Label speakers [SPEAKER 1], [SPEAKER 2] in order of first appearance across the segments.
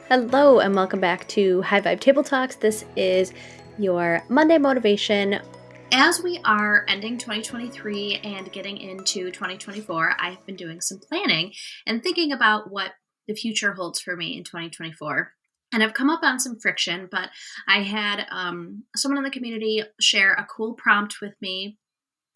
[SPEAKER 1] Hello and welcome back to High Vibe Table Talks. This is your Monday motivation. As we are ending 2023 and getting into 2024, I've been doing some planning and thinking about what the future holds for me in 2024. And I've come up on some friction, but I had someone in the community share a cool prompt with me,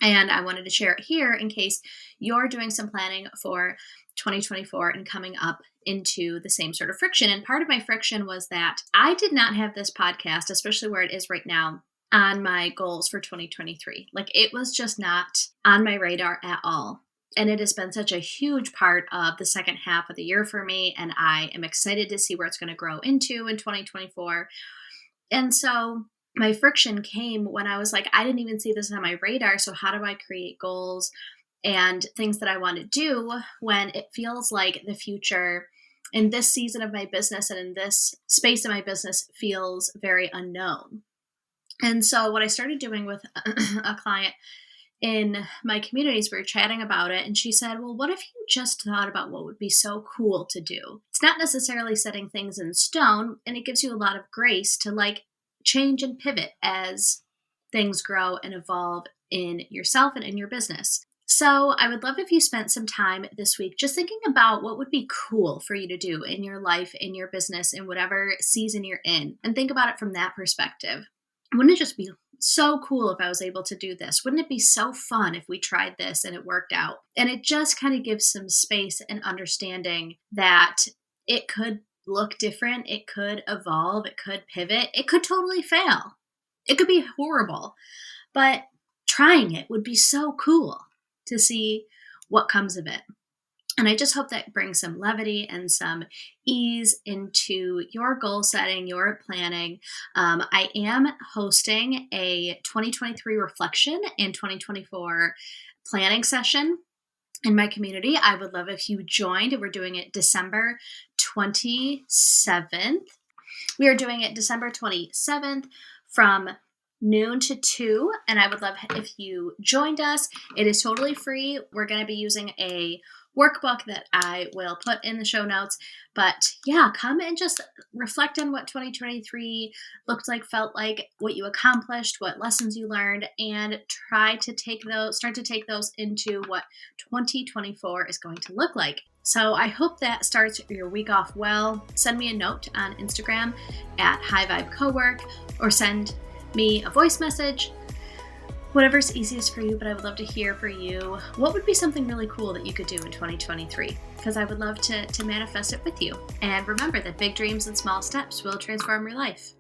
[SPEAKER 1] and I wanted to share it here in case you're doing some planning for 2024 and coming up into the same sort of friction. And part of my friction was that I did not have this podcast, especially where it is right now, on my goals for 2023. Like, it was just not on my radar at all. And it has been such a huge part of the second half of the year for me. And I am excited to see where it's going to grow into in 2024. And so my friction came when I was like, I didn't even see this on my radar. So how do I create goals and things that I want to do when it feels like the future in this season of my business and in this space of my business feels very unknown? And so what I started doing with a client in my communities, we were chatting about it, and she said, well, what if you just thought about what would be so cool to do? It's not necessarily setting things in stone, and it gives you a lot of grace to like change and pivot as things grow and evolve in yourself and in your business. So I would love if you spent some time this week just thinking about what would be cool for you to do in your life, in your business, in whatever season you're in, and think about it from that perspective. Wouldn't it just be so cool if I was able to do this? Wouldn't it be so fun if we tried this and it worked out? And it just kind of gives some space and understanding that it could look different, it could evolve, it could pivot, it could totally fail. It could be horrible, but trying it would be so cool to see what comes of it. And I just hope that brings some levity and some ease into your goal setting, your planning. I am hosting a 2023 reflection and 2024 planning session in my community. I would love if you joined. We're doing it December 27th. We are doing it December 27th from noon to 2, and I would love if you joined us. It is totally free. We're going to be using a workbook that I will put in the show notes. But yeah, come and just reflect on what 2023 looked like, felt like, what you accomplished, what lessons you learned, and start to take those into what 2024 is going to look like. So I hope that starts your week off well. Send me a note on Instagram at High Vibe Cowork, or send me a voice message, whatever's easiest for you, but I would love to hear for you. What would be something really cool that you could do in 2023? Because I would love to manifest it with you. And remember that big dreams and small steps will transform your life.